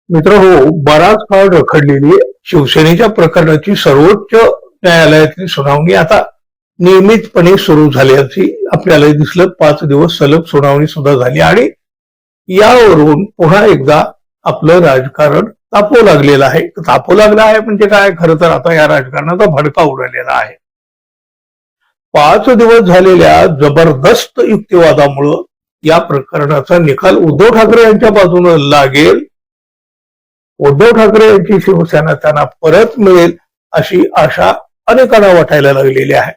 मित्र हो, बराच काळ रखडलेली शिवसेनेच्या प्रकरणाची सर्वोच्च न्यायालयातील सुनावणी आता नियमितपणे सुरू झाल्याची आपल्याला दिसलं. 5 दिवस सलग सुनावणी सुद्धा झाली आणि यावरून पुन्हा एकदा आपलं राजकारण तापू लागलेलं आहे. तापू लागलं आहे म्हणजे काय, खरं तर आता या राजकारणाचा भडका उडालेला आहे. 5 दिवस झालेल्या जबरदस्त युक्तिवादामुळं या प्रकरणाचा निकाल उद्धव ठाकरे यांच्या बाजूने लागेल. उद्धव ठाकरे यांची शिवसेना त्यांना परत मिळेल अशी आशा अनेकांना वाटायला लागलेली आहे.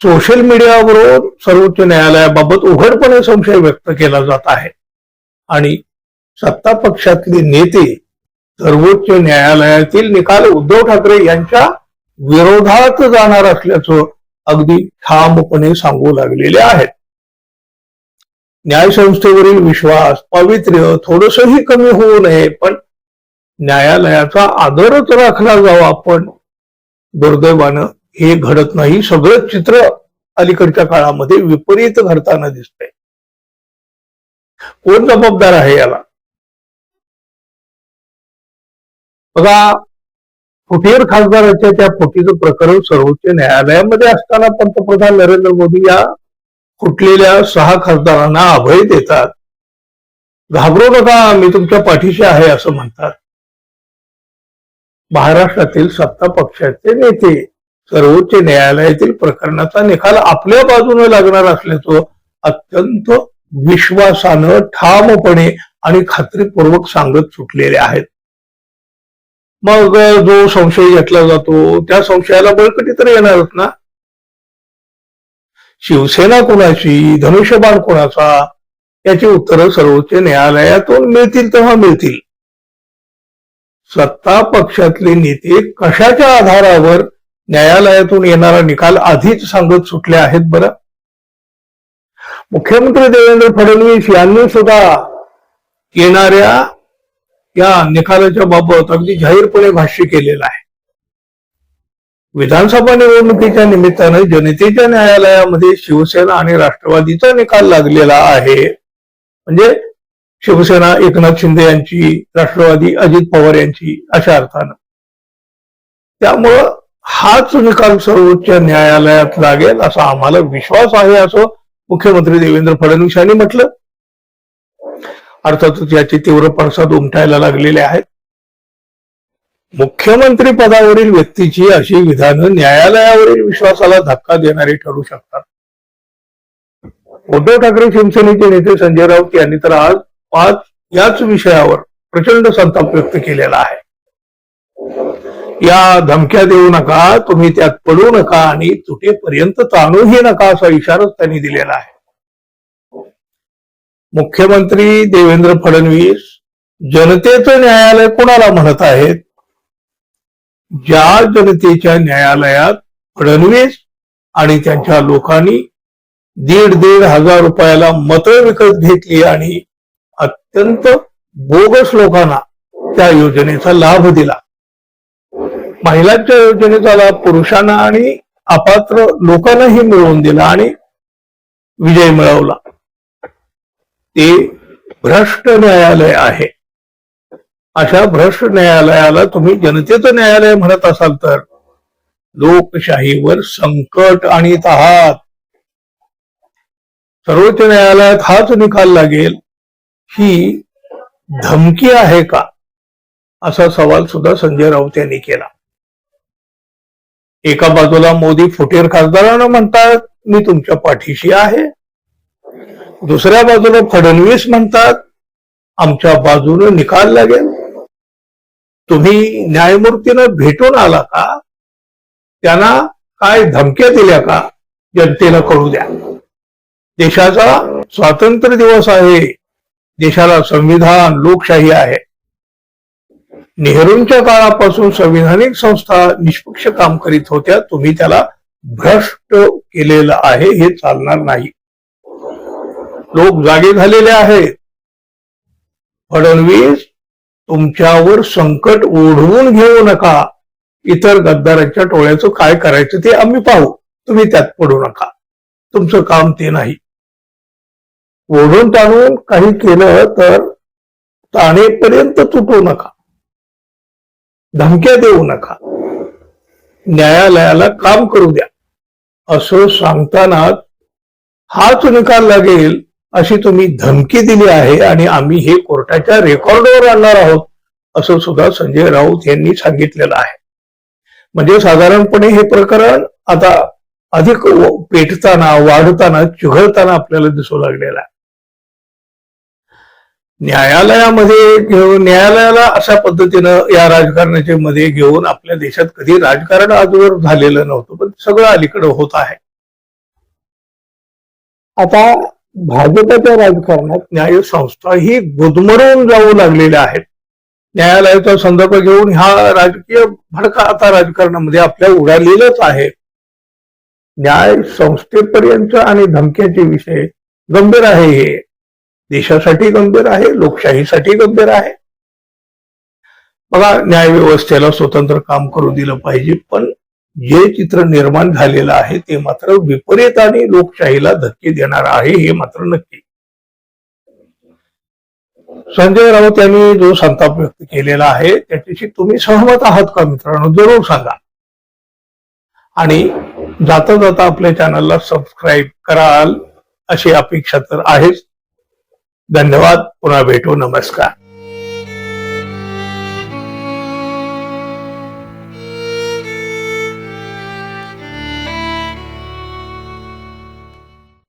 सोशल मीडियावरून सर्वोच्च न्यायालयाबाबत उघडपणे संशय व्यक्त केला जात आहे आणि सत्ता पक्षातले नेते सर्वोच्च न्यायालयातील निकाल उद्धव ठाकरे यांच्या विरोधात जाणार असल्याचं अगदी ठामपणे सांगू लागलेले आहेत. न्यायसंस्थेवरील विश्वास, पावित्र्य थोडंसंही कमी होऊ नये, पण न्यायालयाचा आदरच राखला जावा. पण दुर्दैवानं हे घडत नाही. सगळं चित्र अलीकडच्या काळामध्ये विपरीत घडताना दिसतंय. कोण जबाबदार आहे याला? बघा, फुटीर खासदाराच्या त्या फुटीचं प्रकरण सर्वोच्च न्यायालयामध्ये असताना पंतप्रधान नरेंद्र मोदी या फुटलेल्या 6 खासदारांना अभय देतात. घाबरू नका, मी तुमच्या पाठीशी आहे असं म्हणतात. महाराष्ट्रातील सत्ता पक्षाचे नेते सर्वोच्च न्यायालयातील प्रकरणाचा निकाल आपल्या बाजूने लागणार असल्याचं अत्यंत विश्वासानं, ठामपणे आणि खात्रीपूर्वक सांगत सुटलेले आहेत. मग जो संशय घेतला जातो त्या संशयाला बळकटी तर येणारच ना. शिवसेना कोणाची, धनुष्यबाण कोणाचा, याची उत्तरं सर्वोच्च न्यायालयातून मिळतील तेव्हा मिळतील. सत्ता पक्षातले नेते कशाच्या आधारावर न्यायालयातून येणारा निकाल आधीच सांगत सुटले आहेत बरं? मुख्यमंत्री देवेंद्र फडणवीस यांनी सुद्धा येणाऱ्या या निकालाच्या बाबत अगदी जाहीरपणे भाष्य केलेलं आहे. विधानसभा निवडणुकीच्या निमित्तानं जनतेच्या न्यायालयामध्ये शिवसेना आणि राष्ट्रवादीचा निकाल लागलेला आहे. म्हणजे शिवसेना एकनाथ शिंदे यांची, राष्ट्रवादी अजित पवार यांची, अशा अर्थानं. त्यामुळं हाच निकाल सर्वोच्च न्यायालयात लागेल असा आम्हाला विश्वास आहे, असं मुख्यमंत्री देवेंद्र फडणवीस यांनी म्हटलं. अर्थातच याचे तीव्र पडसाद उमटायला लागलेले आहेत. मुख्यमंत्री पदावरील व्यक्तीची अशी विधानं न्यायालयावरील विश्वासाला धक्का देणारी ठरू शकतात. उद्धव ठाकरे शिवसेनेचे नेते संजय राऊत यांनी तर आज याच विषयावर प्रचंड संताप व्यक्त केलेला आहे. या धमक्या देऊ नका, तुम्ही त्यात पडू नका आणि तुटेपर्यंत ताणूही नका असा इशाराच त्यांनी दिलेला आहे. मुख्यमंत्री देवेंद्र फडणवीस जनतेचं न्यायालय कोणाला म्हणत आहेत? ज्या जनतेच्या न्यायालयात फडणवीस आणि त्यांच्या लोकांनी 1,500 हजार रुपयाला मतं विकत घेतली आणि अत्यंत बोगस लोकांना त्या योजनेचा लाभ दिला. महिलांच्या योजनेचा लाभ पुरुषांना आणि अपात्र लोकांनाही मिळवून दिला आणि विजय मिळवला. ते भ्रष्ट न्यायालय आहे. अशा भ्रष्ट न्यायालयाला तुम्ही जनतेचं न्यायालय म्हणत असाल तर लोकशाहीवर संकट आणीत आहात. सर्वोच्च न्यायालयात हाच निकाल लागेल ही धमकी आहे का, असा सवाल सुद्धा संजय राऊत यांनी केला. एका बाजूला मोदी फुटीर खासदारांना म्हणतात मी तुमच्या पाठीशी आहे, दुसऱ्या बाजूला फडणवीस म्हणतात आमच्या बाजूने निकाल लागेल. तुम्ही न्यायमूर्तींना भेटून आला का? त्यांना काय धमक्या दिल्या का? जनतेला कळू द्या. देशाचा स्वातंत्र्य दिवस आहे, देशाला संविधान, लोकशाही आहे. नेहरूंच्या काळापासून संविधानिक संस्था निष्पक्ष काम करीत होत्या. तुम्ही त्याला भ्रष्ट केलेलं आहे, हे चालणार नाही. लोक जागे झालेले आहेत. फडणवीस तुमच्यावर संकट ओढवून घेऊ नका. इतर गद्दारांच्या टोळ्याचं काय करायचं ते आम्ही पाहू, तुम्ही त्यात पडू नका. तुमचं काम ते नाही. ओढून ताणून काही केलं तर ताणेपर्यंत तुटू नका, धमक्या देऊ नका, न्यायालयाला काम करू द्या असं सांगताना हाच निकाल लागेल अशी तुम्ही धमकी दिली आहे आणि आम्ही हे कोर्टाच्या रेकॉर्डवर आणणार आहोत असं सुद्धा संजय राऊत यांनी सांगितलेलं आहे. म्हणजे साधारणपणे हे प्रकरण आता अधिक पेटताना, वाढताना, चिघळताना आपल्याला दिसू लागलेलं आहे. न्यायालयाला अशा पद्धतीनं या राजकारणाच्या मध्ये घेऊन आपल्या देशात कधी राजकारण आजवर झालेलं नव्हतं, पण सगळं अलीकडे होत आहे. आता भाजपच्या राजकारणात न्यायसंस्था ही गुदमरून जाऊ लागलेल्या आहेत. न्यायालयाचा संदर्भ घेऊन ह्या राजकीय भडका आता राजकारणामध्ये आपल्या उडालेलंच आहे. न्याय संस्थेपर्यंत आणि धमक्याचे विषय गंभीर आहे. हे देशासाठी गंभीर आहे, लोकशाहीसाठी गंभीर आहे. बघा, न्याय व्यवस्थेला स्वतंत्र काम करू दिलं पाहिजे, पण जे चित्र निर्माण झालेलं आहे ते मात्र विपरीत आणि लोकशाहीला धक्के देणार आहे, हे मात्र नक्की. संजय राऊत यांनी जो संताप व्यक्त केलेला आहे त्याच्याशी तुम्ही सहमत आहात का मित्रांनो? जरूर सांगा. आणि जाता जाता आपल्या चॅनलला सबस्क्राईब कराल अशी अपेक्षा तर आहेच. धन्यवाद. पुन्हा भेटू. नमस्कार.